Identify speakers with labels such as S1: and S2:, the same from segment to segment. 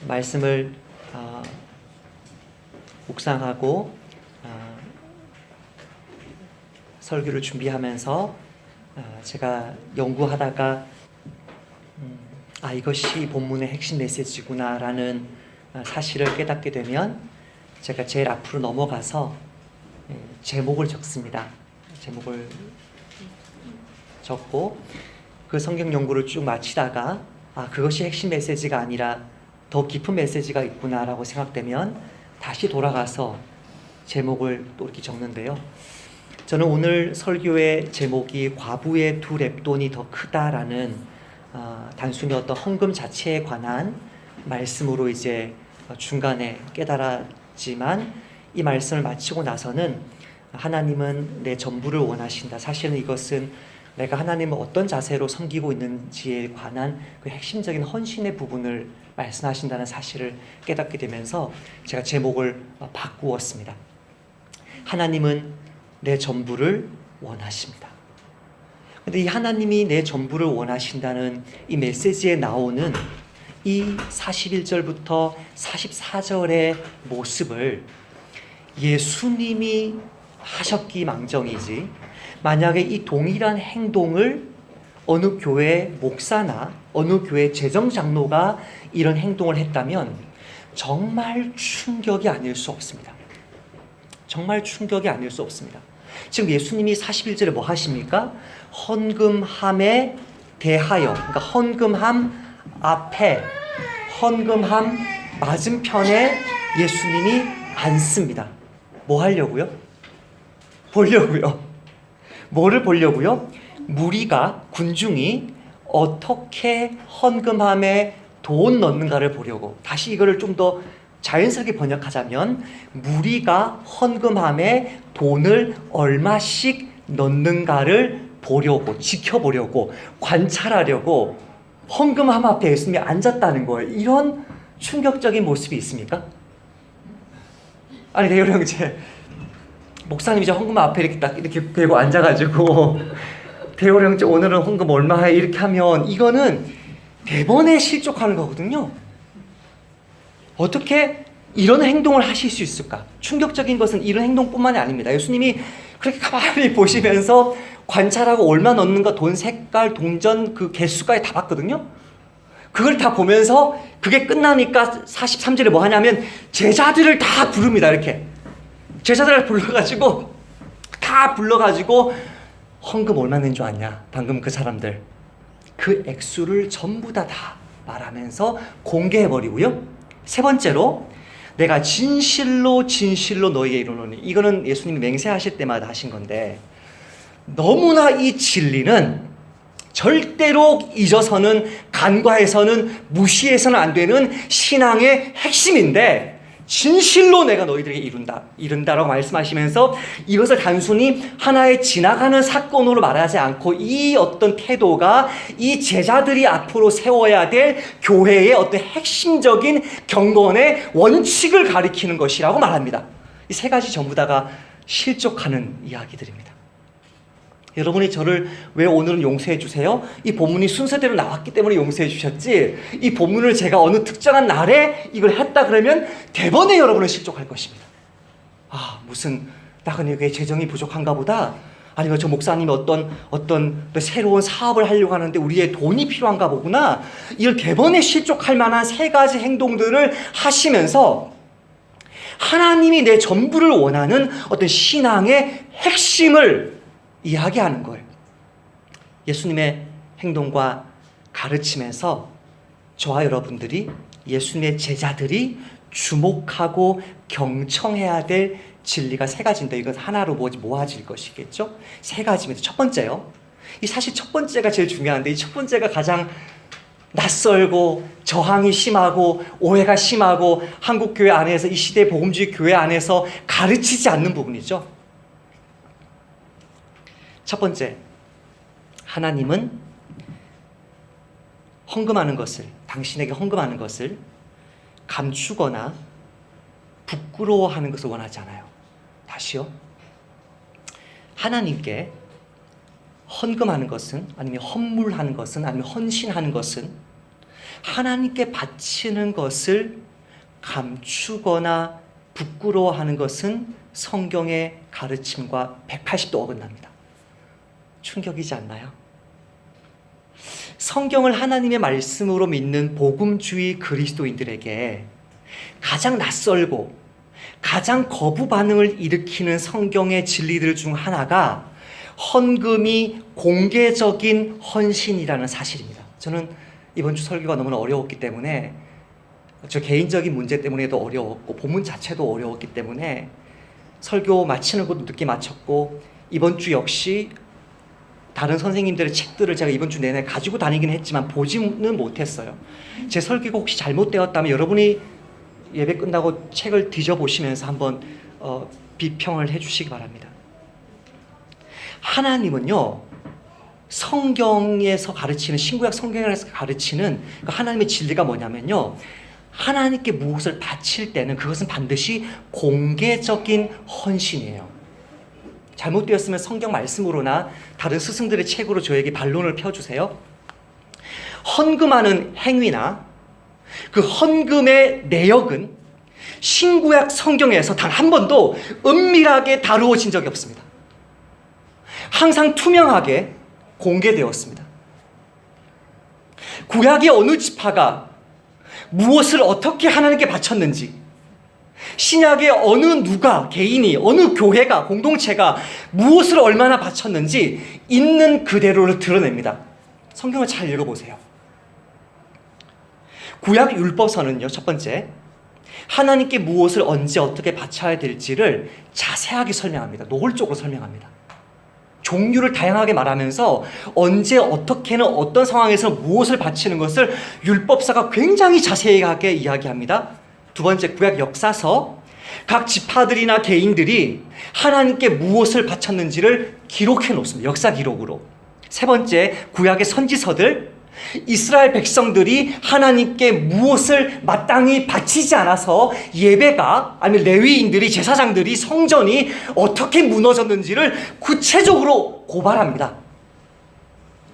S1: 말씀을 묵상하고 설교를 준비하면서 제가 연구하다가 이것이 본문의 핵심 메시지구나 라는 사실을 깨닫게 되면 제가 제일 앞으로 넘어가서 제목을 적습니다. 제목을 적고 그 성경 연구를 쭉 마치다가 그것이 핵심 메시지가 아니라 더 깊은 메시지가 있구나 라고 생각되면 다시 돌아가서 제목을 또 이렇게 적는데요. 저는 오늘 설교의 제목이 과부의 두 렙돈이 더 크다라는 단순히 어떤 헌금 자체에 관한 말씀으로 이제 중간에 깨달았지만, 이 말씀을 마치고 나서는 하나님은 내 전부를 원하신다. 사실은 이것은 내가 하나님을 어떤 자세로 섬기고 있는지에 관한 그 핵심적인 헌신의 부분을 말씀하신다는 사실을 깨닫게 되면서 제가 제목을 바꾸었습니다. 하나님은 내 전부를 원하십니다. 근데 이 하나님이 내 전부를 원하신다는 이 메시지에 나오는 이 41절부터 44절의 모습을 예수님이 하셨기 망정이지, 만약에 이 동일한 행동을 어느 교회 목사나 어느 교회 재정장로가 이런 행동을 했다면 정말 충격이 아닐 수 없습니다. 정말 충격이 아닐 수 없습니다. 지금 예수님이 41절에 뭐 하십니까? 헌금함에 대하여, 그러니까 헌금함 앞에, 헌금함 맞은편에 예수님이 앉습니다. 뭐 하려고요? 보려고요. 뭐를 보려고요? 무리가, 군중이 어떻게 헌금함에 돈 넣는가를 보려고. 다시 이거를 좀 더 자연스럽게 번역하자면, 무리가 헌금함에 돈을 얼마씩 넣는가를 보려고, 지켜보려고, 관찰하려고 헌금함 앞에 예수님이 앉았다는 거예요. 이런 충격적인 모습이 있습니까? 아니, 대열 형제, 목사님이 저 헌금 앞에 이렇게 딱 이렇게 대고 앉아가지고 대열 형제 오늘은 헌금 얼마 해? 이렇게 하면 이거는 대번에 실족하는 거거든요. 어떻게 이런 행동을 하실 수 있을까? 충격적인 것은 이런 행동뿐만이 아닙니다. 예수님이 그렇게 가만히 보시면서 관찰하고 얼마 넣는가, 돈 색깔, 동전 그 개수까지 다 봤거든요. 그걸 다 보면서 그게 끝나니까 43절에 뭐 하냐면 제자들을 다 부릅니다. 이렇게 제자들을 불러가지고 헌금 얼마 낸 줄 아냐? 방금 그 사람들 그 액수를 전부 다 말하면서 공개해버리고요. 세 번째로, 내가 진실로 너희에게 이르노니, 이거는 예수님이 맹세하실 때마다 하신 건데, 너무나 이 진리는 절대로 잊어서는, 간과해서는, 무시해서는 안 되는 신앙의 핵심인데, 진실로 내가 너희들에게 이룬다라고 말씀하시면서 이것을 단순히 하나의 지나가는 사건으로 말하지 않고 이 어떤 태도가 이 제자들이 앞으로 세워야 될 교회의 어떤 핵심적인 경건의 원칙을 가리키는 것이라고 말합니다. 이 세 가지 전부 다가 실족하는 이야기들입니다. 여러분이 저를 왜 오늘은 용서해 주세요? 이 본문이 순서대로 나왔기 때문에 용서해 주셨지, 이 본문을 제가 어느 특정한 날에 이걸 했다 그러면 대번에 여러분은 실족할 것입니다. 무슨 나그네에게 재정이 부족한가 보다, 아니면 저 목사님이 어떤 새로운 사업을 하려고 하는데 우리의 돈이 필요한가 보구나, 이걸 대번에 실족할 만한 세 가지 행동들을 하시면서 하나님이 내 전부를 원하는 어떤 신앙의 핵심을 이야기하는 거예요. 예수님의 행동과 가르침에서 저와 여러분들이, 예수님의 제자들이 주목하고 경청해야 될 진리가 세 가지인데, 이건 하나로 모아질 것이겠죠? 세 가지입니다. 첫 번째요. 사실 첫 번째가 제일 중요한데, 이 첫 번째가 가장 낯설고 저항이 심하고 오해가 심하고 한국교회 안에서, 이 시대 복음주의 교회 안에서 가르치지 않는 부분이죠. 첫 번째, 하나님은 헌금하는 것을, 당신에게 헌금하는 것을 감추거나 부끄러워하는 것을 원하지 않아요. 다시요. 하나님께 헌금하는 것은, 아니면 헌물하는 것은, 아니면 헌신하는 것은 하나님께 바치는 것을 감추거나 부끄러워하는 것은 성경의 가르침과 180도 어긋납니다. 충격이지 않나요? 성경을 하나님의 말씀으로 믿는 복음주의 그리스도인들에게 가장 낯설고 가장 거부 반응을 일으키는 성경의 진리들 중 하나가 헌금이 공개적인 헌신이라는 사실입니다. 저는 이번 주 설교가 너무나 어려웠기 때문에, 저 개인적인 문제 때문에도 어려웠고 본문 자체도 어려웠기 때문에 설교 마치는 것도 늦게 마쳤고, 이번 주 역시 다른 선생님들의 책들을 제가 이번 주 내내 가지고 다니긴 했지만 보지는 못했어요. 제 설교가 혹시 잘못되었다면 여러분이 예배 끝나고 책을 뒤져보시면서 한번 비평을 해주시기 바랍니다. 하나님은요, 성경에서 가르치는, 신구약 성경에서 가르치는 그 하나님의 진리가 뭐냐면요, 하나님께 무엇을 바칠 때는 그것은 반드시 공개적인 헌신이에요. 잘못되었으면 성경 말씀으로나 다른 스승들의 책으로 저에게 반론을 펴주세요. 헌금하는 행위나 그 헌금의 내역은 신구약 성경에서 단 한 번도 은밀하게 다루어진 적이 없습니다. 항상 투명하게 공개되었습니다. 구약의 어느 지파가 무엇을 어떻게 하나님께 바쳤는지, 신약의 어느 누가, 개인이, 어느 교회가, 공동체가 무엇을 얼마나 바쳤는지 있는 그대로를 드러냅니다. 성경을 잘 읽어보세요. 구약 율법서는요, 첫 번째, 하나님께 무엇을 언제 어떻게 바쳐야 될지를 자세하게 설명합니다. 노골적으로 설명합니다. 종류를 다양하게 말하면서 언제 어떻게는 어떤 상황에서 무엇을 바치는 것을 율법사가 굉장히 자세하게 이야기합니다. 두 번째, 구약 역사서, 각 지파들이나 개인들이 하나님께 무엇을 바쳤는지를 기록해 놓습니다. 역사 기록으로. 세 번째, 구약의 선지서들, 이스라엘 백성들이 하나님께 무엇을 마땅히 바치지 않아서 예배가, 아니면 레위인들이, 제사장들이, 성전이 어떻게 무너졌는지를 구체적으로 고발합니다.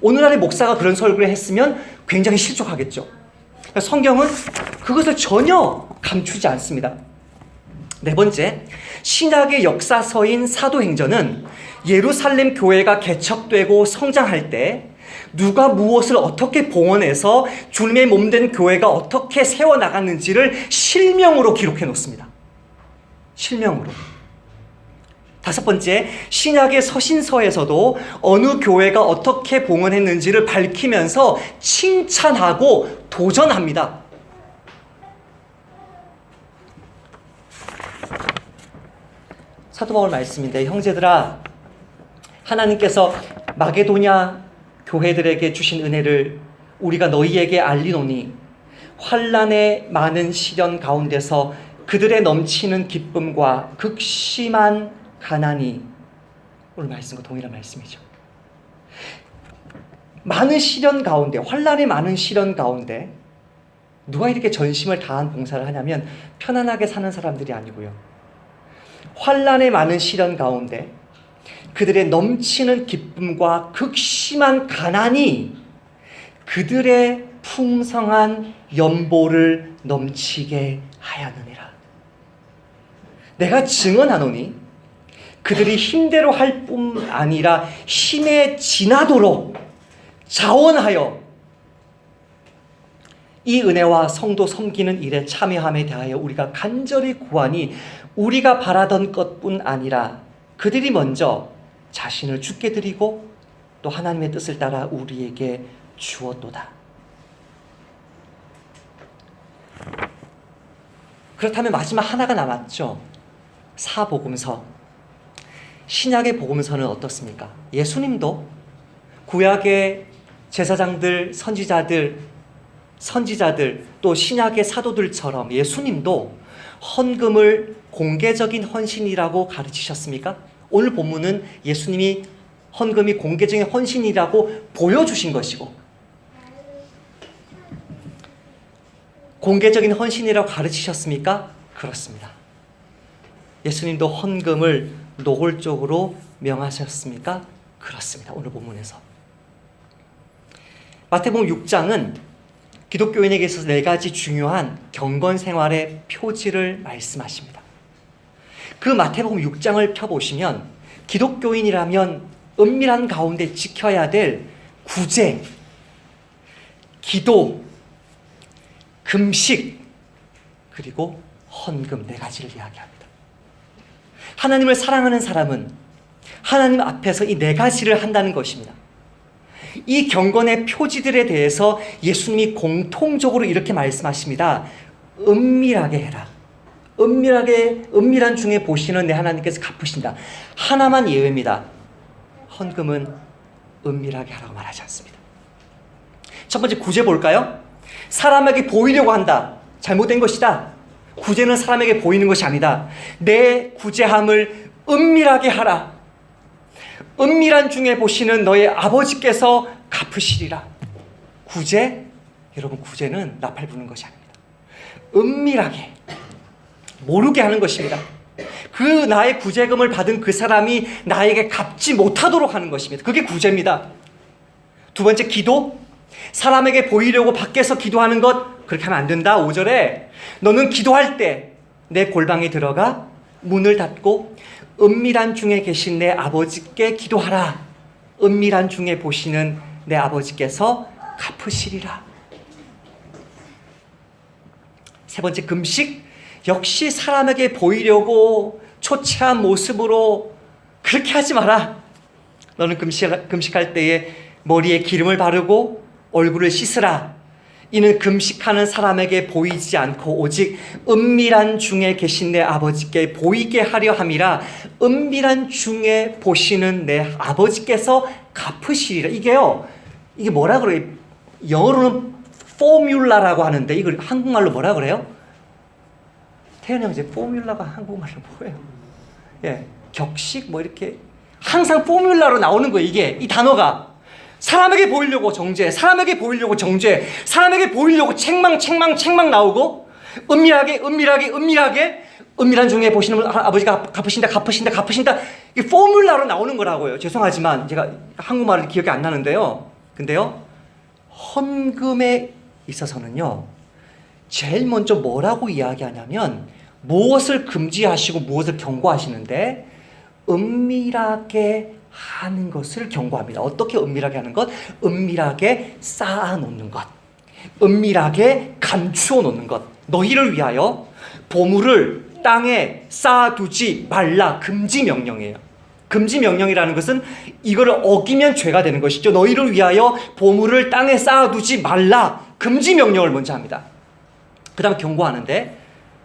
S1: 오늘날의 목사가 그런 설교를 했으면 굉장히 실족하겠죠. 성경은 그것을 전혀 감추지 않습니다. 네 번째, 신약의 역사서인 사도행전은 예루살렘 교회가 개척되고 성장할 때 누가 무엇을 어떻게 봉헌해서 주님의 몸된 교회가 어떻게 세워나갔는지를 실명으로 기록해 놓습니다. 실명으로. 다섯 번째, 신약의 서신서에서도 어느 교회가 어떻게 봉헌했는지를 밝히면서 칭찬하고 도전합니다. 사도 바울 말씀인데, 형제들아, 하나님께서 마게도냐 교회들에게 주신 은혜를 우리가 너희에게 알리노니 환난의 많은 시련 가운데서 그들의 넘치는 기쁨과 극심한 가난이, 오늘 말씀과 동일한 말씀이죠. 많은 시련 가운데, 환난의 많은 시련 가운데 누가 이렇게 전심을 다한 봉사를 하냐면 편안하게 사는 사람들이 아니고요, 환난의 많은 시련 가운데 그들의 넘치는 기쁨과 극심한 가난이 그들의 풍성한 연보를 넘치게 하였느니라. 내가 증언하노니 그들이 힘대로 할 뿐 아니라 힘에 지나도록 자원하여 이 은혜와 성도 섬기는 일에 참여함에 대하여 우리가 간절히 구하니 우리가 바라던 것뿐 아니라 그들이 먼저 자신을 주께 드리고 또 하나님의 뜻을 따라 우리에게 주었도다. 그렇다면 마지막 하나가 남았죠. 사복음서. 신약의 복음서는 어떻습니까? 예수님도 구약의 제사장들, 선지자들, 또 신약의 사도들처럼 예수님도 헌금을 공개적인 헌신이라고 가르치셨습니까? 오늘 본문은 예수님이 헌금이 공개적인 헌신이라고 보여주신 것이고, 공개적인 헌신이라고 가르치셨습니까? 그렇습니다. 예수님도 헌금을 노골적으로 명하셨습니까? 그렇습니다. 오늘 본문에서. 마태복음 6장은 기독교인에게 있어서 네 가지 중요한 경건 생활의 표지를 말씀하십니다. 그 마태복음 6장을 펴보시면 기독교인이라면 은밀한 가운데 지켜야 될 구제, 기도, 금식, 그리고 헌금 네 가지를 이야기합니다. 하나님을 사랑하는 사람은 하나님 앞에서 이 네 가지를 한다는 것입니다. 이 경건의 표지들에 대해서 예수님이 공통적으로 이렇게 말씀하십니다. 은밀하게 해라. 은밀한 중에 보시는 내 하나님께서 갚으신다. 하나만 예외입니다. 헌금은 은밀하게 하라고 말하지 않습니다. 첫 번째 구제 볼까요? 사람에게 보이려고 한다. 잘못된 것이다. 구제는 사람에게 보이는 것이 아니다. 내 구제함을 은밀하게 하라. 은밀한 중에 보시는 너의 아버지께서 갚으시리라. 구제, 여러분 구제는 나팔 부는 것이 아닙니다. 은밀하게 모르게 하는 것입니다. 그 나의 구제금을 받은 그 사람이 나에게 갚지 못하도록 하는 것입니다. 그게 구제입니다. 두 번째 기도, 사람에게 보이려고 밖에서 기도하는 것 그렇게 하면 안 된다. 5절에 너는 기도할 때 내 골방에 들어가 문을 닫고 은밀한 중에 계신 내 아버지께 기도하라. 은밀한 중에 보시는 내 아버지께서 갚으시리라. 세 번째 금식, 역시 사람에게 보이려고 초췌한 모습으로 그렇게 하지 마라. 너는 금식할 때에 머리에 기름을 바르고 얼굴을 씻으라. 이는 금식하는 사람에게 보이지 않고 오직 은밀한 중에 계신 내 아버지께 보이게 하려 함이라. 은밀한 중에 보시는 내 아버지께서 갚으시리라. 이게 뭐라 그래요? 영어로는 포뮬라라고 하는데 이걸 한국말로 뭐라 그래요? 태연 형제, 포뮬라가 한국말로 뭐예요? 예, 격식 뭐 이렇게 항상 포뮬라로 나오는 거예요. 이 단어가 사람에게 보이려고 정죄, 사람에게 보이려고 정죄, 사람에게 보이려고 책망 나오고 은밀하게 은밀한 중에 보시는 아버지가 갚으신다. 이게 포뮬라로 나오는 거라고요. 죄송하지만 제가 한국말을 기억이 안 나는데요. 근데요, 헌금에 있어서는요, 제일 먼저 뭐라고 이야기하냐면 무엇을 금지하시고 무엇을 경고하시는데 은밀하게 하는 것을 경고합니다. 어떻게 은밀하게 하는 것? 은밀하게 쌓아놓는 것, 은밀하게 감추어 놓는 것. 너희를 위하여 보물을 땅에 쌓아두지 말라. 금지 명령이에요. 금지 명령이라는 것은 이거를 어기면 죄가 되는 것이죠. 너희를 위하여 보물을 땅에 쌓아두지 말라. 금지 명령을 먼저 합니다. 그 다음에 경고하는데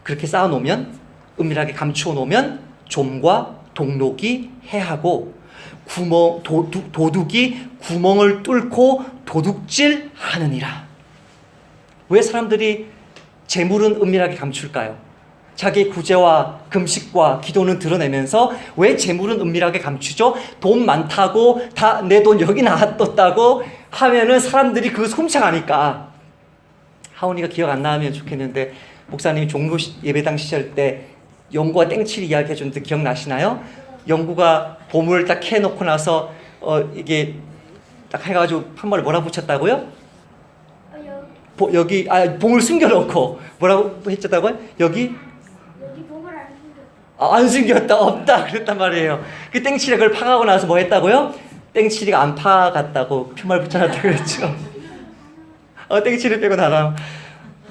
S1: 그렇게 쌓아놓으면, 은밀하게 감추어 놓으면 좀과 동록이 해하고 도둑이 구멍을 뚫고 도둑질 하느니라. 왜 사람들이 재물은 은밀하게 감출까요? 자기의 구제와 금식과 기도는 드러내면서 왜 재물은 은밀하게 감추죠? 돈 많다고 다 내 돈 여기 놔뒀다고 하면은 사람들이 그거 훔쳐가니까. 하온이가 기억 안 나면 좋겠는데 목사님이 종로 예배당 시절 때 영구가 땡칠 이야기 해줬는데 기억나시나요? 영구가 보물을 딱 해놓고 나서 이게 딱 해가지고 한 번에 뭐라 붙였다고요? 여기 보물 숨겨놓고 뭐라고 했었다고요? 여기
S2: 보물 안 숨겼다.
S1: 안 숨겼다, 없다 그랬단 말이에요. 그 땡칠이가 그걸 파가고 나서 뭐 했다고요? 땡칠이가 안 파갔다고 표말 붙여놨다 그랬죠. 땡칠이 빼고 나랑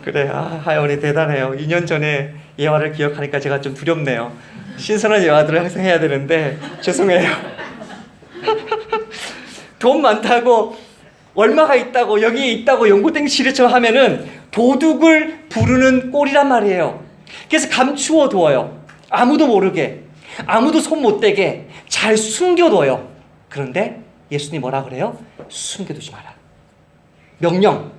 S1: 그래. 하연이 대단해요. 2년 전에 예화를 기억하니까 제가 좀 두렵네요. 신선한 예화들을 항상 해야 되는데 죄송해요. 돈 많다고 얼마가 있다고 여기 있다고 연고땡치리처럼 하면은 도둑을 부르는 꼴이란 말이에요. 그래서 감추어 두어요. 아무도 모르게, 아무도 손 못 대게 잘 숨겨둬요. 그런데 예수님 뭐라 그래요? 숨겨두지 마라. 명령,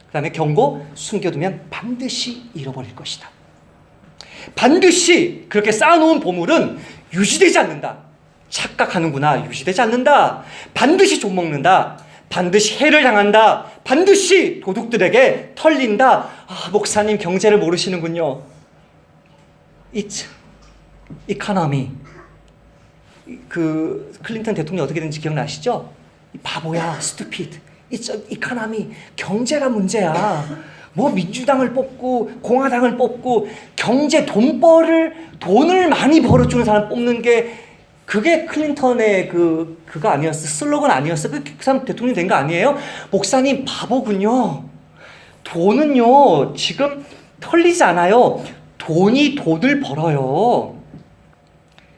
S1: 그 다음에 경고, 숨겨두면 반드시 잃어버릴 것이다. 반드시 그렇게 쌓아놓은 보물은 유지되지 않는다. 착각하는구나. 유지되지 않는다. 반드시 좀먹는다. 반드시 해를 당한다. 반드시 도둑들에게 털린다. 목사님 경제를 모르시는군요. It's economy. 그 클린턴 대통령 어떻게 된지 기억나시죠? 바보야, stupid. 이카나미 경제가 문제야. 뭐 민주당을 뽑고 공화당을 뽑고 경제 돈을 많이 벌어주는 사람 뽑는 게 그게 클린턴의 그거 아니었어? 슬로건 아니었어? 그 사람 대통령이 된 거 아니에요? 목사님 바보군요. 돈은요 지금 털리지 않아요. 돈이 돈을 벌어요.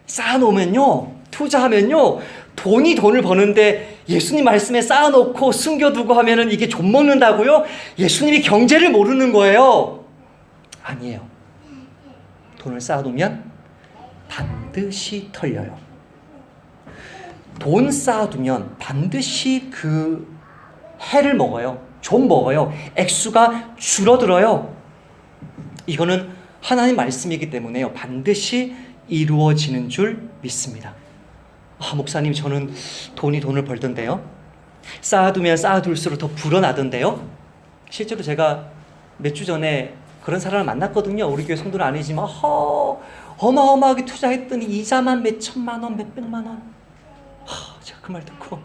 S1: 쌓아놓으면요, 투자하면요, 돈이 돈을 버는데 예수님 말씀에 쌓아놓고 숨겨두고 하면은 이게 좀 먹는다고요? 예수님이 경제를 모르는 거예요. 아니에요. 돈을 쌓아두면 반드시 털려요. 돈 쌓아두면 반드시 그 해를 먹어요. 좀 먹어요. 액수가 줄어들어요. 이거는 하나님 말씀이기 때문에요. 반드시 이루어지는 줄 믿습니다. 목사님 저는 돈을 벌던데요. 쌓아두면 쌓아둘수록 더 불어나던데요. 실제로 제가 몇 주 전에 그런 사람을 만났거든요. 우리 교회 성도는 아니지만 어마어마하게 투자했더니 이자만 몇 천만 원, 몇 백만 원. 제가 그 말 듣고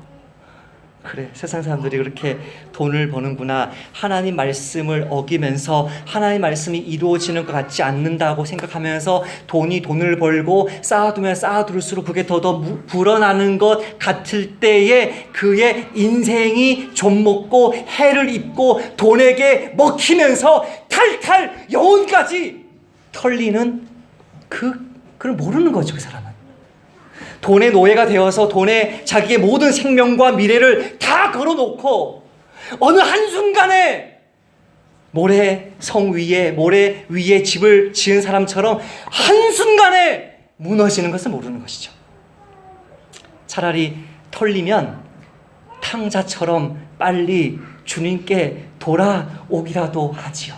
S1: 그래, 세상 사람들이 그렇게 돈을 버는구나. 하나님 말씀을 어기면서 하나님 말씀이 이루어지는 것 같지 않는다고 생각하면서 돈을 벌고 쌓아두면 쌓아둘수록 그게 더 불어나는 것 같을 때에 그의 인생이 좀 먹고 해를 입고 돈에게 먹히면서 탈탈 영혼까지 털리는 그걸 모르는 거죠, 그 사람은. 돈의 노예가 되어서 돈에 자기의 모든 생명과 미래를 다 걸어놓고 어느 한순간에 모래 위에 집을 지은 사람처럼 한순간에 무너지는 것을 모르는 것이죠. 차라리 털리면 탕자처럼 빨리 주님께 돌아오기라도 하지요.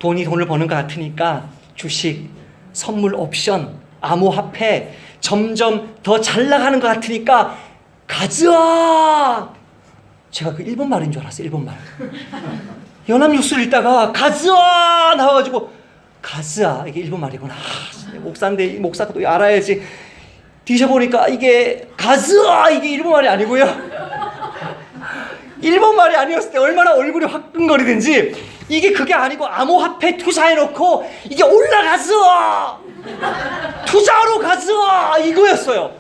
S1: 돈이 돈을 버는 것 같으니까 주식, 선물 옵션, 암호화폐 점점 더 잘 나가는 것 같으니까 가즈아! 제가 그 일본 말인 줄 알았어요. 일본 말. 연합뉴스를 읽다가 가즈아! 나와가지고 가즈아 이게 일본 말이구나. 목사인데 목사가 또 알아야지. 뒤져보니까 이게 가즈아 이게 일본 말이 아니고요. 일본 말이 아니었을 때 얼마나 얼굴이 화끈거리든지 이게 그게 아니고 암호화폐 투자해놓고 이게 올라가즈아! 투자하러 가즈아! 이거였어요.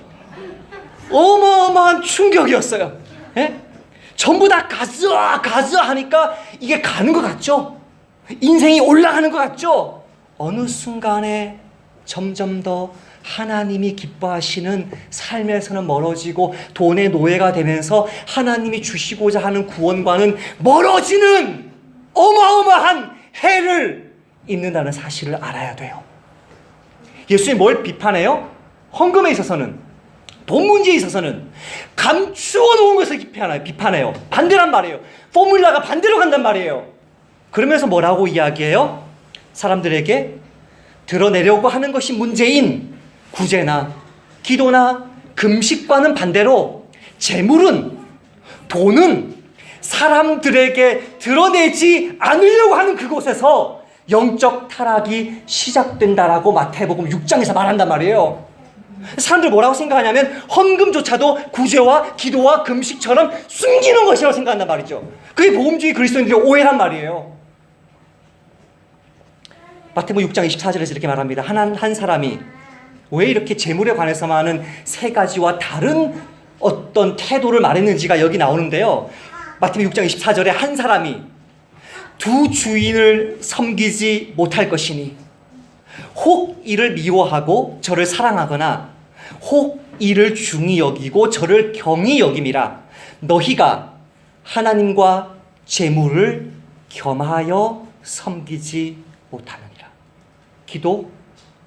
S1: 어마어마한 충격이었어요. 예? 전부 다 가즈아 하니까 이게 가는 것 같죠? 인생이 올라가는 것 같죠? 어느 순간에 점점 더 하나님이 기뻐하시는 삶에서는 멀어지고 돈의 노예가 되면서 하나님이 주시고자 하는 구원과는 멀어지는 어마어마한 해를 입는다는 사실을 알아야 돼요. 예수님이 뭘 비판해요? 헌금에 있어서는, 돈 문제에 있어서는 감추어 놓은 것을 비판해요. 반대란 말이에요. 포뮬라가 반대로 간단 말이에요. 그러면서 뭐라고 이야기해요? 사람들에게 드러내려고 하는 것이 문제인 구제나 기도나 금식과는 반대로 재물은, 돈은 사람들에게 드러내지 않으려고 하는 그곳에서 영적 타락이 시작된다라고 마태복음 6장에서 말한단 말이에요. 사람들 뭐라고 생각하냐면 헌금조차도 구제와 기도와 금식처럼 숨기는 것이라고 생각한단 말이죠. 그게 복음주의 그리스도인들의 오해란 말이에요. 마태복음 6장 24절에서 이렇게 말합니다. 한 사람이 왜 이렇게 재물에 관해서만은 세 가지와 다른 어떤 태도를 말했는지가 여기 나오는데요. 마태복음 6장 24절에 한 사람이 두 주인을 섬기지 못할 것이니 혹 이를 미워하고 저를 사랑하거나 혹 이를 중히 여기고 저를 경히 여김이라. 너희가 하나님과 재물을 겸하여 섬기지 못하느니라. 기도,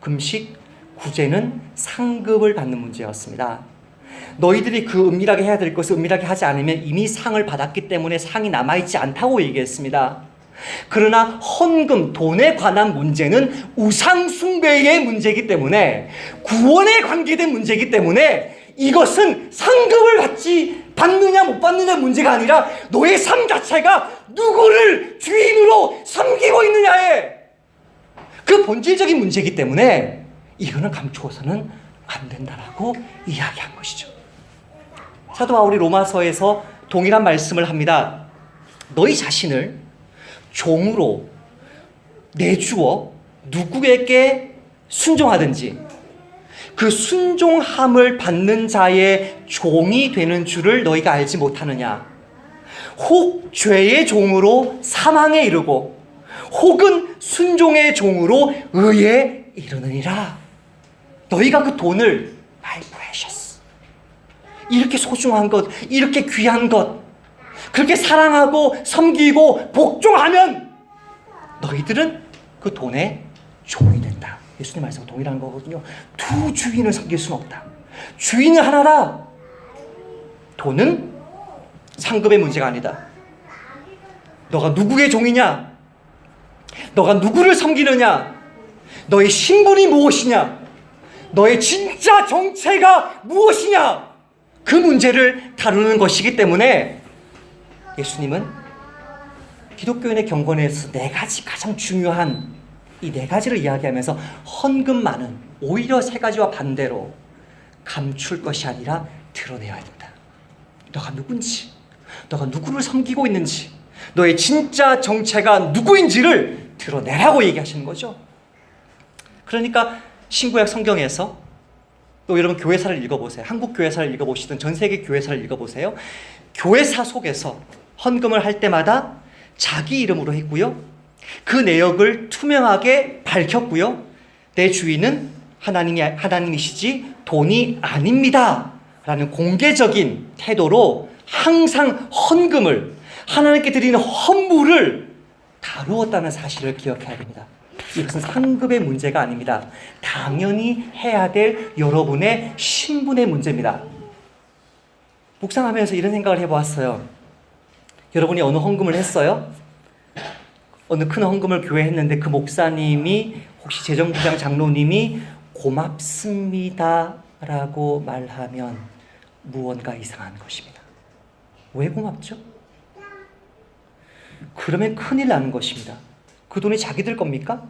S1: 금식, 구제는 상급을 받는 문제였습니다. 너희들이 그 은밀하게 해야 될 것을 은밀하게 하지 않으면 이미 상을 받았기 때문에 상이 남아있지 않다고 얘기했습니다. 그러나 헌금, 돈에 관한 문제는 우상 숭배의 문제이기 때문에, 구원에 관계된 문제이기 때문에 이것은 상급을 받느냐 못 받느냐 문제가 아니라 너의 삶 자체가 누구를 주인으로 섬기고 있느냐의 그 본질적인 문제이기 때문에 이거는 감추어서는 안 된다라고 이야기한 것이죠. 사도 바울이 로마서에서 동일한 말씀을 합니다. 너희 자신을 종으로 내주어 누구에게 순종하든지 그 순종함을 받는 자의 종이 되는 줄을 너희가 알지 못하느냐. 혹 죄의 종으로 사망에 이르고 혹은 순종의 종으로 의에 이르느니라. 너희가 그 돈을 my precious, 이렇게 소중한 것, 이렇게 귀한 것, 그렇게 사랑하고 섬기고 복종하면 너희들은 그 돈의 종이 된다. 예수님 말씀과 동일한 거거든요. 두 주인을 섬길 수는 없다. 주인은 하나라. 돈은 상급의 문제가 아니다. 너가 누구의 종이냐? 너가 누구를 섬기느냐? 너의 신분이 무엇이냐? 너의 진짜 정체가 무엇이냐? 그 문제를 다루는 것이기 때문에 예수님은 기독교인의 경건에서 네 가지 가장 중요한 이 네 가지를 이야기하면서 헌금만은 오히려 세 가지와 반대로 감출 것이 아니라 드러내야 된다. 너가 누군지, 너가 누구를 섬기고 있는지, 너의 진짜 정체가 누구인지를 드러내라고 얘기하시는 거죠. 그러니까 신구약 성경에서 또 여러분 교회사를 읽어보세요. 한국 교회사를 읽어보시든 전 세계 교회사를 읽어보세요. 교회사 속에서 헌금을 할 때마다 자기 이름으로 했고요. 그 내역을 투명하게 밝혔고요. 내 주인은 하나님이시지 돈이 아닙니다 라는 공개적인 태도로 항상 헌금을, 하나님께 드리는 헌물을 다루었다는 사실을 기억해야 됩니다. 이것은 상급의 문제가 아닙니다. 당연히 해야 될 여러분의 신분의 문제입니다. 묵상하면서 이런 생각을 해보았어요. 여러분이 어느 헌금을 했어요? 어느 큰 헌금을 교회에 했는데 그 목사님이 혹시 재정부장 장로님이 고맙습니다 라고 말하면 무언가 이상한 것입니다. 왜 고맙죠? 그러면 큰일 나는 것입니다. 그 돈이 자기들 겁니까?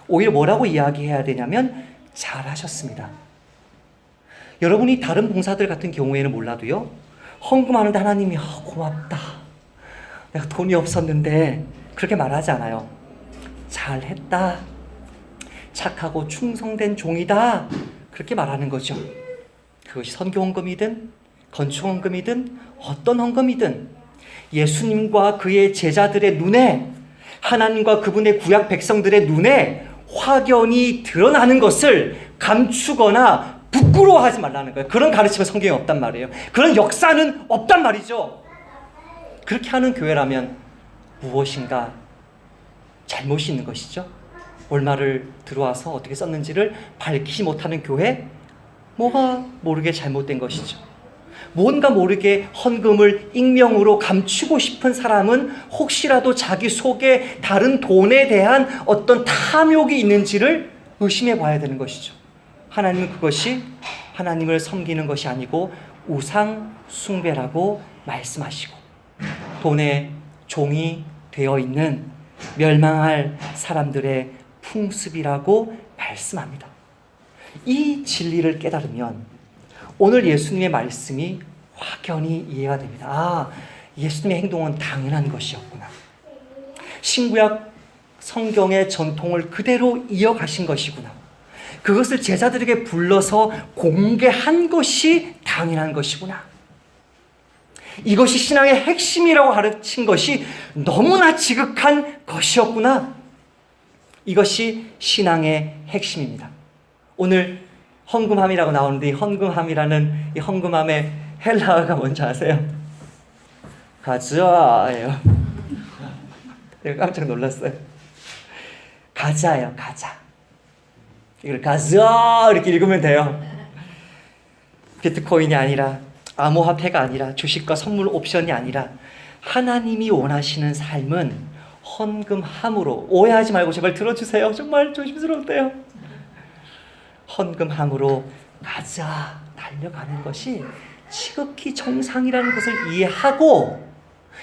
S1: 오히려 뭐라고 이야기해야 되냐면 잘하셨습니다. 여러분이 다른 봉사들 같은 경우에는 몰라도요, 헌금하는데 하나님이 고맙다, 내가 돈이 없었는데 그렇게 말하지 않아요. 잘했다, 착하고 충성된 종이다, 그렇게 말하는 거죠. 그것이 선교 헌금이든 건축 헌금이든 어떤 헌금이든 예수님과 그의 제자들의 눈에, 하나님과 그분의 구약 백성들의 눈에 확연히 드러나는 것을 감추거나 부끄러워하지 말라는 거예요. 그런 가르침은 성경에 없단 말이에요. 그런 역사는 없단 말이죠. 그렇게 하는 교회라면 무엇인가 잘못이 있는 것이죠. 얼마를 들어와서 어떻게 썼는지를 밝히지 못하는 교회, 뭐가 모르게 잘못된 것이죠. 뭔가 모르게 헌금을 익명으로 감추고 싶은 사람은 혹시라도 자기 속에 다른 돈에 대한 어떤 탐욕이 있는지를 의심해 봐야 되는 것이죠. 하나님은 그것이 하나님을 섬기는 것이 아니고 우상 숭배라고 말씀하시고 돈의 종이 되어 있는 멸망할 사람들의 풍습이라고 말씀합니다. 이 진리를 깨달으면 오늘 예수님의 말씀이 확연히 이해가 됩니다. 아, 예수님의 행동은 당연한 것이었구나. 신구약 성경의 전통을 그대로 이어가신 것이구나. 그것을 제자들에게 불러서 공개한 것이 당연한 것이구나. 이것이 신앙의 핵심이라고 가르친 것이 너무나 지극한 것이었구나. 이것이 신앙의 핵심입니다. 오늘 헌금함이라고 나오는데 이 헌금함이라는 이 헌금함의 헬라어가 뭔지 아세요? 가자예요. 내가 깜짝 놀랐어요. 가자예요, 가자. 이걸 가자 이렇게 읽으면 돼요. 비트코인이 아니라 암호화폐가 아니라 주식과 선물 옵션이 아니라 하나님이 원하시는 삶은 헌금함으로, 오해하지 말고 제발 들어주세요. 정말 조심스러운데요. 헌금함으로 가자 달려가는 것이 지극히 정상이라는 것을 이해하고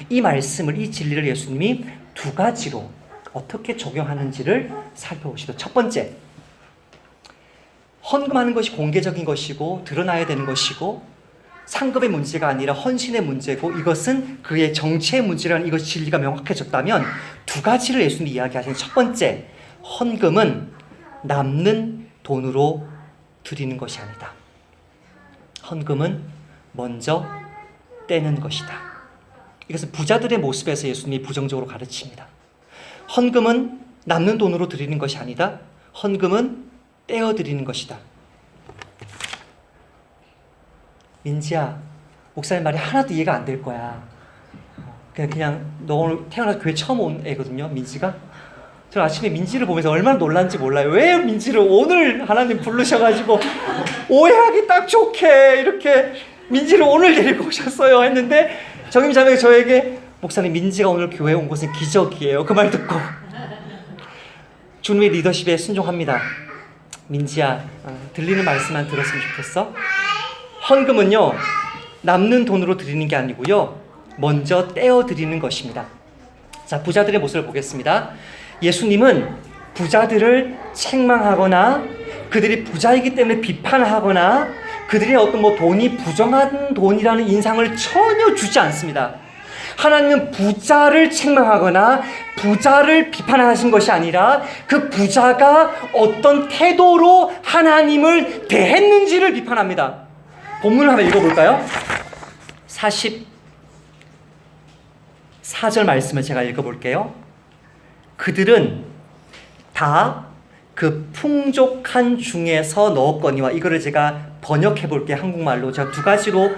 S1: 이 말씀을, 이 진리를 예수님이 두 가지로 어떻게 적용하는지를 살펴보시죠. 첫 번째, 헌금하는 것이 공개적인 것이고 드러나야 되는 것이고 상급의 문제가 아니라 헌신의 문제고 이것은 그의 정체의 문제라는 이것 진리가 명확해졌다면 두 가지를 예수님이 이야기하시는 첫 번째, 헌금은 남는 돈으로 드리는 것이 아니다. 헌금은 먼저 떼는 것이다. 이것은 부자들의 모습에서 예수님이 부정적으로 가르칩니다. 헌금은 남는 돈으로 드리는 것이 아니다. 헌금은 떼어 드리는 것이다. 민지야, 목사님 말이 하나도 이해가 안 될 거야. 그냥 너 오늘 태어나서 교회 처음 온 애거든요, 민지가. 저 아침에 민지를 보면서 얼마나 놀란지 몰라요. 왜 민지를 오늘 하나님 부르셔가지고 오해하기 딱 좋게 이렇게 민지를 오늘 데리고 오셨어요 했는데 정임 자매가 저에게 목사님 민지가 오늘 교회에 온 것은 기적이에요. 그 말 듣고 주님의 리더십에 순종합니다. 민지야, 들리는 말씀만 들었으면 좋겠어. 헌금은요, 남는 돈으로 드리는 게 아니고요, 먼저 떼어 드리는 것입니다. 자, 부자들의 모습을 보겠습니다. 예수님은 부자들을 책망하거나 그들이 부자이기 때문에 비판하거나 그들의 어떤 돈이 부정한 돈이라는 인상을 전혀 주지 않습니다. 하나님은 부자를 책망하거나 부자를 비판하신 것이 아니라 그 부자가 어떤 태도로 하나님을 대했는지를 비판합니다. 본문을 한번 읽어볼까요? 44절 말씀을 제가 읽어볼게요. 그들은 다 그 풍족한 중에서 넣었거니와, 이거를 제가 번역해 볼게요. 한국말로. 제가 두 가지로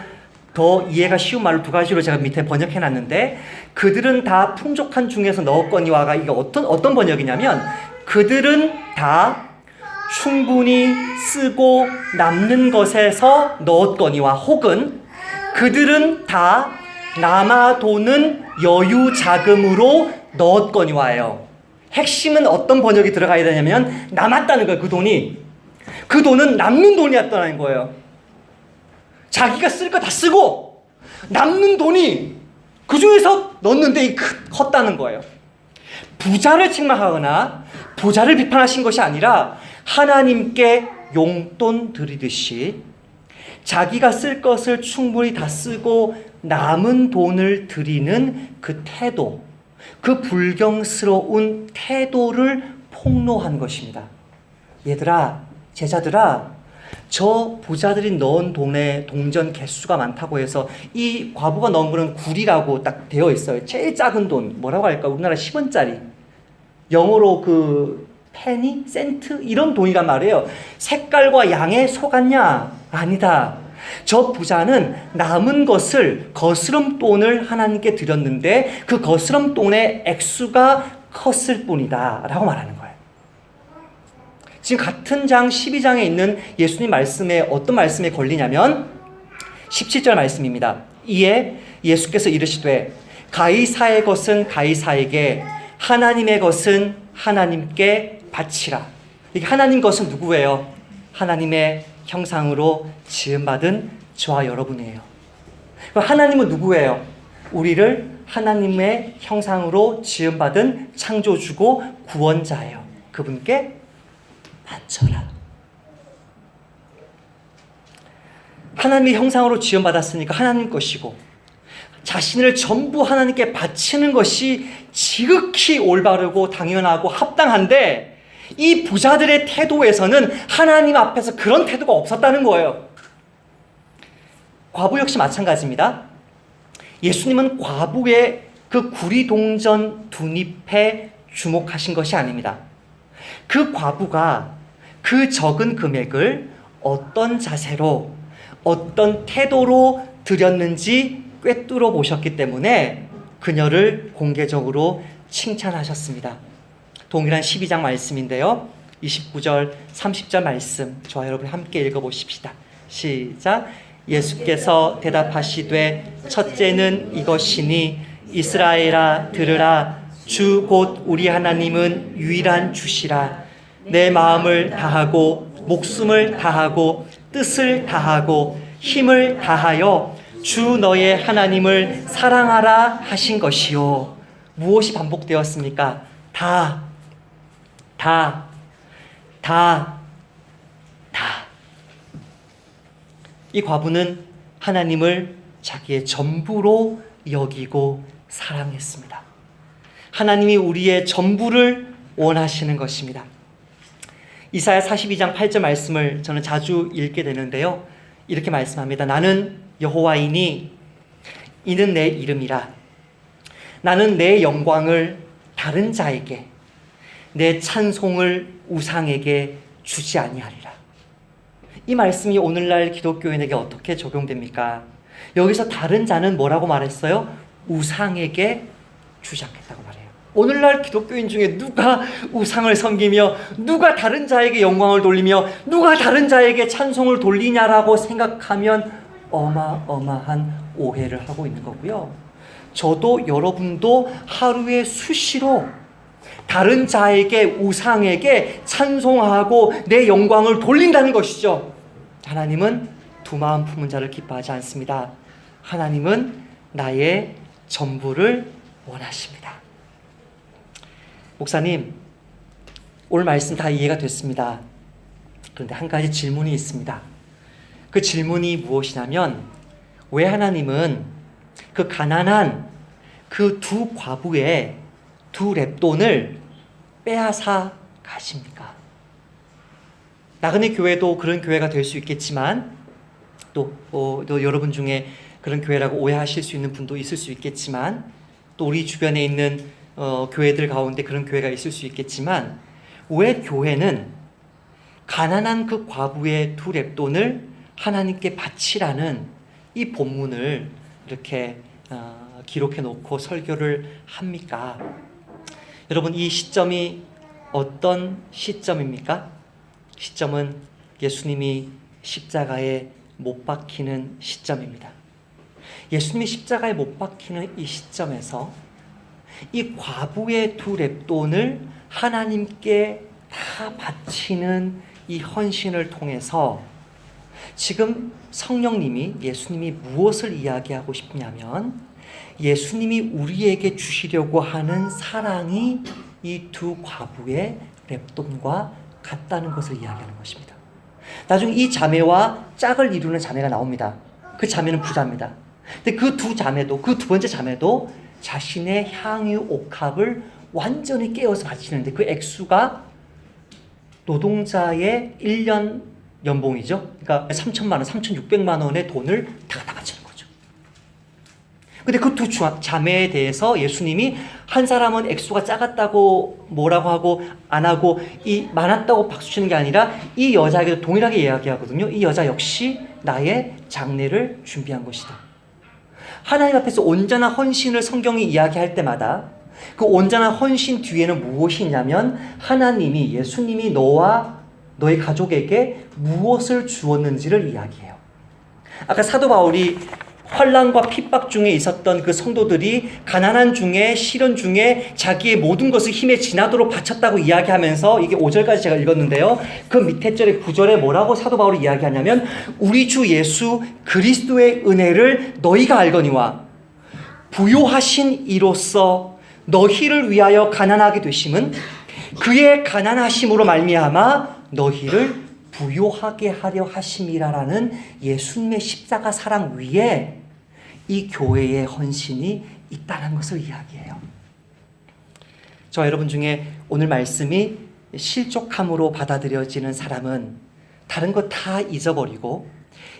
S1: 더 이해가 쉬운 말로 두 가지로 제가 밑에 번역해 놨는데, 그들은 다 풍족한 중에서 넣었거니와가 이게 어떤 번역이냐면, 그들은 다 충분히 쓰고 남는 것에서 넣었거니와, 혹은 그들은 다 남아도는 여유 자금으로 넣었거니와예요. 핵심은 어떤 번역이 들어가야 되냐면 남았다는 거예요. 그 돈은 남는 돈이었다는 거예요. 자기가 쓸 거 다 쓰고 남는 돈이 그 중에서 넣었는데 컸다는 거예요. 부자를 책망하거나 부자를 비판하신 것이 아니라 하나님께 용돈 드리듯이 자기가 쓸 것을 충분히 다 쓰고 남은 돈을 드리는 그 태도, 그 불경스러운 태도를 폭로한 것입니다. 얘들아, 제자들아, 저 부자들이 넣은 돈의 동전 개수가 많다고 해서 이 과부가 넣은 거는 굴이라고 딱 되어 있어요. 제일 작은 돈, 뭐라고 할까? 우리나라 10원짜리. 영어로 그 페니? 센트? 이런 돈이란 말이에요. 색깔과 양에 속았냐? 아니다. 저 부자는 남은 것을, 거스름돈을 하나님께 드렸는데 그 거스름돈의 액수가 컸을 뿐이다 라고 말하는 거예요. 지금 같은 장 12장에 있는 예수님 말씀에 어떤 말씀에 걸리냐면 17절 말씀입니다. 이에 예수께서 이르시되 가이사의 것은 가이사에게, 하나님의 것은 하나님께 바치라. 이게 하나님 것은 누구예요? 하나님의 형상으로 지음받은 저와 여러분이에요. 하나님은 누구예요? 우리를 하나님의 형상으로 지음받은 창조주고 구원자예요. 그분께 바쳐라. 하나님의 형상으로 지음받았으니까 하나님 것이고 자신을 전부 하나님께 바치는 것이 지극히 올바르고 당연하고 합당한데, 이 부자들의 태도에서는 하나님 앞에서 그런 태도가 없었다는 거예요. 과부 역시 마찬가지입니다. 예수님은 과부의 그 구리동전 둔잎에 주목하신 것이 아닙니다. 그 과부가 그 적은 금액을 어떤 자세로, 어떤 태도로 드렸는지 꿰뚫어 보셨기 때문에 그녀를 공개적으로 칭찬하셨습니다. 동일한 12장 말씀인데요. 29절, 30절 말씀 저와 여러분 함께 읽어보십시다. 시작. 예수께서 대답하시되 첫째는 이것이니 이스라엘아 들으라. 주 곧 우리 하나님은 유일한 주시라. 내 마음을 다하고 목숨을 다하고 뜻을 다하고 힘을 다하여 주 너의 하나님을 사랑하라 하신 것이요. 무엇이 반복되었습니까? 다. 이 과부는 하나님을 자기의 전부로 여기고 사랑했습니다. 하나님이 우리의 전부를 원하시는 것입니다. 이사야 42장 8절 말씀을 저는 자주 읽게 되는데요. 이렇게 말씀합니다. 나는 여호와이니 이는 내 이름이라. 나는 내 영광을 다른 자에게, 내 찬송을 우상에게 주지 아니하리라. 이 말씀이 오늘날 기독교인에게 어떻게 적용됩니까? 여기서 다른 자는 뭐라고 말했어요? 우상에게 주지 않겠다고 말해요. 오늘날 기독교인 중에 누가 우상을 섬기며 누가 다른 자에게 영광을 돌리며 누가 다른 자에게 찬송을 돌리냐라고 생각하면 어마어마한 오해를 하고 있는 거고요. 저도 여러분도 하루에 수시로 다른 자에게 우상에게 찬송하고 내 영광을 돌린다는 것이죠. 하나님은 두 마음 품은 자를 기뻐하지 않습니다. 하나님은 나의 전부를 원하십니다. 목사님, 오늘 말씀 다 이해가 됐습니다. 그런데 한 가지 질문이 있습니다. 그 질문이 무엇이냐면, 왜 하나님은 그 가난한 그 두 과부의 두 렙돈을 빼앗아 가십니까? 나그네 교회도 그런 교회가 될 수 있겠지만 또 여러분 중에 그런 교회라고 오해하실 수 있는 분도 있을 수 있겠지만 또 우리 주변에 있는 교회들 가운데 그런 교회가 있을 수 있겠지만 왜 교회는 가난한 그 과부의 두 렙돈을 하나님께 바치라는 이 본문을 이렇게 기록해 놓고 설교를 합니까? 여러분, 이 시점이 어떤 시점입니까? 시점은 예수님이 십자가에 못 박히는 시점입니다. 예수님이 십자가에 못 박히는 이 시점에서 이 과부의 두 렙돈을 하나님께 다 바치는 이 헌신을 통해서 지금 성령님이, 예수님이 무엇을 이야기하고 싶냐면 예수님이 우리에게 주시려고 하는 사랑이 이 두 과부의 렙돈과 같다는 것을 이야기하는 것입니다. 나중에 이 자매와 짝을 이루는 자매가 나옵니다. 그 자매는 부자입니다. 근데 그 두 자매도, 그 두 번째 자매도 자신의 향유 옥합을 완전히 깨어서 바치는데 그 액수가 노동자의 1년 연봉이죠. 그러니까 3천만 원, 3,600만 원의 돈을 다 바치는 거죠. 근데 그 두 자매에 대해서 예수님이 한 사람은 액수가 작았다고 뭐라고 하고 안 하고 이 많았다고 박수치는 게 아니라 이 여자에게도 동일하게 이야기하거든요. 이 여자 역시 나의 장례를 준비한 것이다. 하나님 앞에서 온전한 헌신을 성경이 이야기할 때마다 그 온전한 헌신 뒤에는 무엇이 있냐면 하나님이, 예수님이 너와 너의 가족에게 무엇을 주었는지를 이야기해요. 아까 사도 바울이 환난과 핍박 중에 있었던 그 성도들이 가난한 중에, 시련 중에 자기의 모든 것을 힘에 지나도록 바쳤다고 이야기하면서, 이게 5절까지 제가 읽었는데요, 그 밑에 절에 9절에 뭐라고 사도 바울이 이야기하냐면 우리 주 예수 그리스도의 은혜를 너희가 알거니와 부요하신 이로써 너희를 위하여 가난하게 되심은 그의 가난하심으로 말미암아 너희를 부요하게 하려 하심이라라는 예수님의 십자가 사랑 위에 이 교회의 헌신이 있다는 것을 이야기해요. 저 여러분 중에 오늘 말씀이 실족함으로 받아들여지는 사람은 다른 것 다 잊어버리고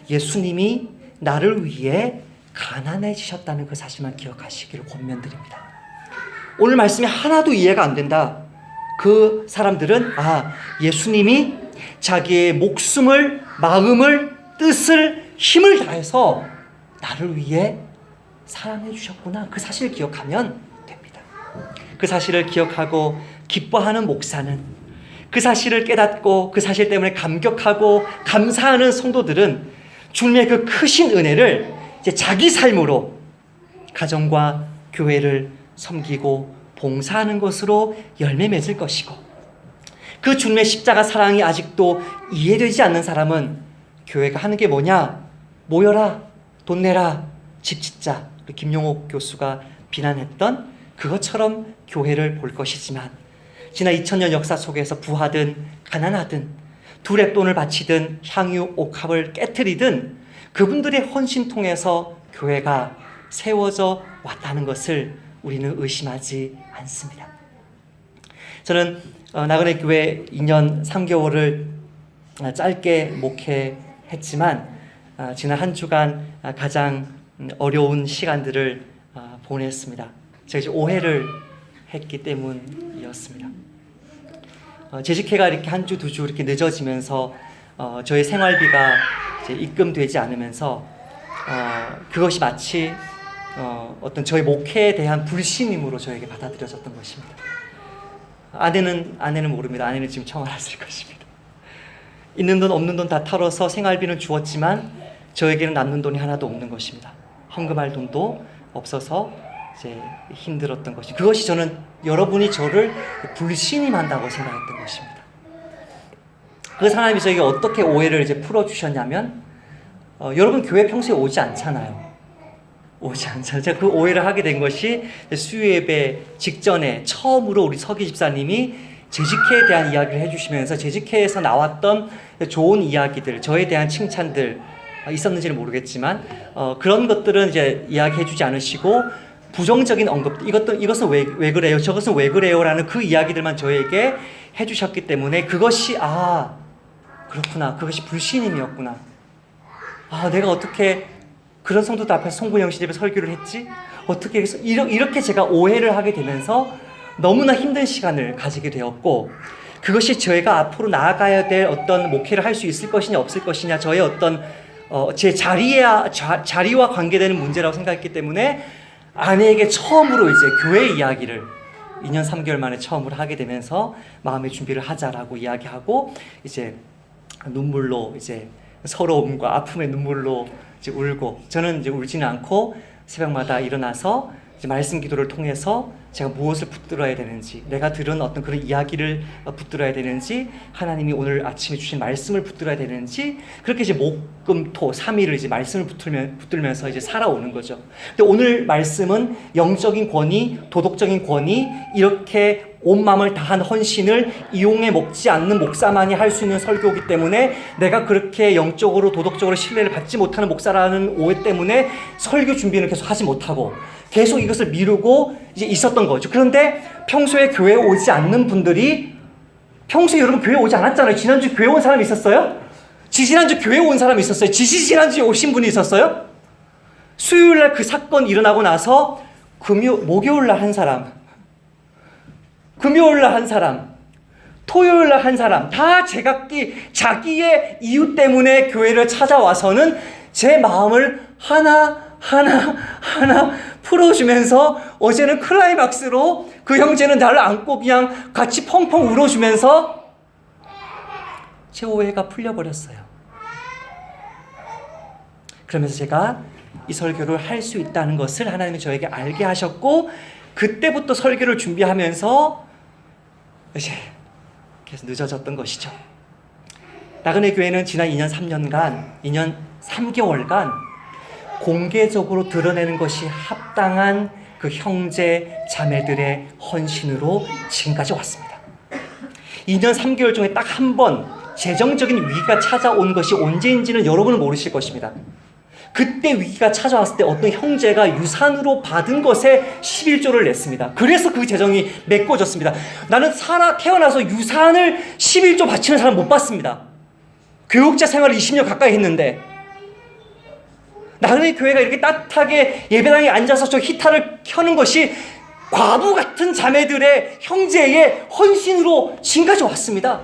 S1: 예수님이 나를 위해 가난해지셨다는 그 사실만 기억하시기를 권면드립니다. 오늘 말씀이 하나도 이해가 안 된다. 그 사람들은 예수님이 자기의 목숨을, 마음을, 뜻을, 힘을 다해서 나를 위해 사랑해 주셨구나. 그 사실을 기억하면 됩니다. 그 사실을 기억하고 기뻐하는 목사는, 그 사실을 깨닫고 그 사실 때문에 감격하고 감사하는 성도들은 주님의 그 크신 은혜를 이제 자기 삶으로 가정과 교회를 섬기고 봉사하는 것으로 열매 맺을 것이고, 그 주님의 십자가 사랑이 아직도 이해되지 않는 사람은 교회가 하는 게 뭐냐? 모여라, 돈 내라, 집 짓자. 김용옥 교수가 비난했던 그것처럼 교회를 볼 것이지만, 지난 2000년 역사 속에서 부하든 가난하든 두 렙돈을 바치든 향유 옥합을 깨트리든 그분들의 헌신 통해서 교회가 세워져 왔다는 것을 우리는 의심하지 않습니다. 저는 나그네 교회 2년 3개월을 짧게 목회했지만 지난 한 주간 가장 어려운 시간들을 보냈습니다. 제가 이제 오해를 했기 때문이었습니다. 재직회가 이렇게 한 주, 두 주 이렇게 늦어지면서 저의 생활비가 이제 입금되지 않으면서 그것이 마치 어떤 저의 목회에 대한 불신임으로 저에게 받아들여졌던 것입니다. 아내는 모릅니다. 아내는 지금 청혼했을 것입니다. 있는 돈 없는 돈 다 털어서 생활비는 주었지만 저에게는 남는 돈이 하나도 없는 것입니다. 헌금할 돈도 없어서 이제 힘들었던 것이, 그것이 저는 여러분이 저를 불신임한다고 생각했던 것입니다. 그래서 하나님이 저에게 어떻게 오해를 이제 풀어주셨냐면, 여러분 교회 평소에 오지 않잖아요. 제가 그 오해를 하게 된 것이 수요예배 직전에 처음으로 우리 서기 집사님이 재직회에 대한 이야기를 해주시면서 재직회에서 나왔던 좋은 이야기들, 저에 대한 칭찬들 있었는지는 모르겠지만 그런 것들은 이제 이야기해주지 않으시고 부정적인 언급, 이것은 왜 그래요? 저것은 왜 그래요? 라는 그 이야기들만 저에게 해주셨기 때문에 그것이 그렇구나. 그것이 불신임이었구나. 내가 어떻게 그런 성도들 앞에서 송구영 씨 집에 설교를 했지? 어떻게 해서 이렇게 제가 오해를 하게 되면서 너무나 힘든 시간을 가지게 되었고, 그것이 저희가 앞으로 나아가야 될 어떤 목회를 할 수 있을 것이냐 없을 것이냐, 저의 어떤 제 자리와 관계되는 문제라고 생각했기 때문에 아내에게 처음으로 이제 교회 이야기를 2년 3개월 만에 처음으로 하게 되면서 마음의 준비를 하자라고 이야기하고, 이제 눈물로 이제 서러움과 아픔의 눈물로 이제 울고, 저는 이제 울지는 않고 새벽마다 일어나서 이제 말씀 기도를 통해서 제가 무엇을 붙들어야 되는지, 내가 들은 어떤 그런 이야기를 붙들어야 되는지, 하나님이 오늘 아침에 주신 말씀을 붙들어야 되는지, 그렇게 이제 목, 금, 토 3일을 이제 말씀을 붙들면서 이제 살아오는 거죠. 근데 오늘 말씀은 영적인 권위, 도덕적인 권위, 이렇게 온 마음을 다한 헌신을 이용해 먹지 않는 목사만이 할 수 있는 설교이기 때문에 내가 그렇게 영적으로 도덕적으로 신뢰를 받지 못하는 목사라는 오해 때문에 설교 준비는 계속 하지 못하고 계속 이것을 미루고 이제 있었던 거죠. 그런데 평소에 교회에 오지 않는 분들이, 평소에 여러분 교회 오지 않았잖아요. 지난주 교회 온 사람이 있었어요? 지지난주 교회 온 사람이 있었어요? 지난주에 오신 분이 있었어요? 수요일날 그 사건 일어나고 나서 목요일날 한 사람, 금요일날 한 사람, 토요일날 한 사람, 다 제각기 자기의 이유 때문에 교회를 찾아와서는 제 마음을 하나 풀어주면서, 어제는 클라이막스로 그 형제는 나를 안고 그냥 같이 펑펑 울어주면서 제 오해가 풀려버렸어요. 그러면서 제가 이 설교를 할 수 있다는 것을 하나님이 저에게 알게 하셨고, 그때부터 설교를 준비하면서 이제 계속 늦어졌던 것이죠. 나그네 교회는 지난 2년 3개월간 공개적으로 드러내는 것이 합당한 그 형제 자매들의 헌신으로 지금까지 왔습니다. 2년 3개월 중에 딱 한 번 재정적인 위기가 찾아온 것이 언제인지는 여러분은 모르실 것입니다. 그때 위기가 찾아왔을 때 어떤 형제가 유산으로 받은 것에 11조를 냈습니다. 그래서 그 재정이 메꿔졌습니다. 나는 태어나서 유산을 11조 바치는 사람 못 봤습니다. 교육자 생활을 20년 가까이 했는데, 나그네 교회가 이렇게 따뜻하게 예배당에 앉아서 저 히타를 켜는 것이 과부 같은 자매들의 형제의 헌신으로 지금까지 왔습니다.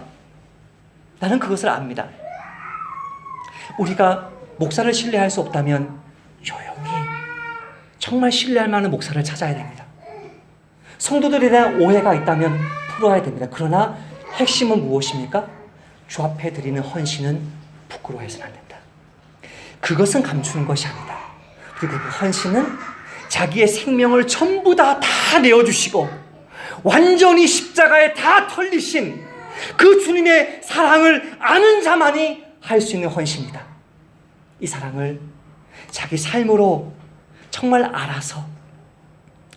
S1: 나는 그것을 압니다. 우리가 목사를 신뢰할 수 없다면 조용히 정말 신뢰할 만한 목사를 찾아야 됩니다. 성도들에 대한 오해가 있다면 풀어야 됩니다. 그러나 핵심은 무엇입니까? 주 앞에 드리는 헌신은 부끄러워해서는 안 된다. 그것은 감추는 것이 아니다. 그리고 그 헌신은 자기의 생명을 전부 다 내어주시고 완전히 십자가에 다 털리신 그 주님의 사랑을 아는 자만이 할 수 있는 헌신이다. 이 사랑을 자기 삶으로 정말 알아서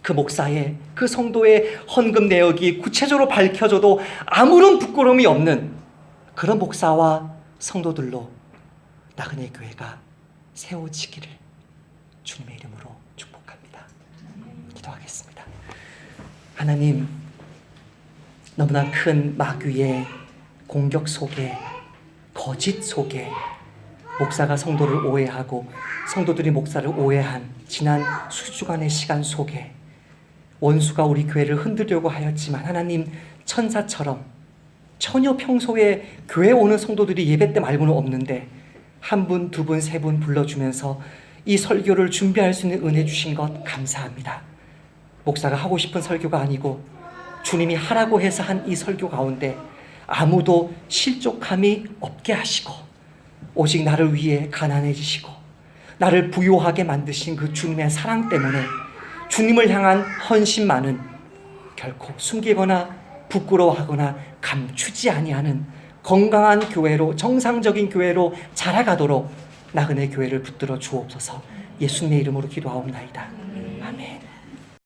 S1: 그 목사의, 그 성도의 헌금 내역이 구체적으로 밝혀져도 아무런 부끄러움이 없는 그런 목사와 성도들로 나그네 교회가 세워지기를 주님의 이름으로 축복합니다. 기도하겠습니다. 하나님, 너무나 큰 마귀의 공격 속에, 거짓 속에 목사가 성도를 오해하고 성도들이 목사를 오해한 지난 수주간의 시간 속에 원수가 우리 교회를 흔들려고 하였지만 하나님, 천사처럼 전혀 평소에 교회 오는 성도들이 예배 때 말고는 없는데 한 분, 두 분, 세 분 불러주면서 이 설교를 준비할 수 있는 은혜 주신 것 감사합니다. 목사가 하고 싶은 설교가 아니고 주님이 하라고 해서 한 이 설교 가운데 아무도 실족함이 없게 하시고 오직 나를 위해 가난해지시고 나를 부요하게 만드신 그 주님의 사랑 때문에 주님을 향한 헌신만은 결코 숨기거나 부끄러워하거나 감추지 아니하는 건강한 교회로, 정상적인 교회로 자라가도록 나그네 교회를 붙들어 주옵소서. 예수님의 이름으로 기도하옵나이다.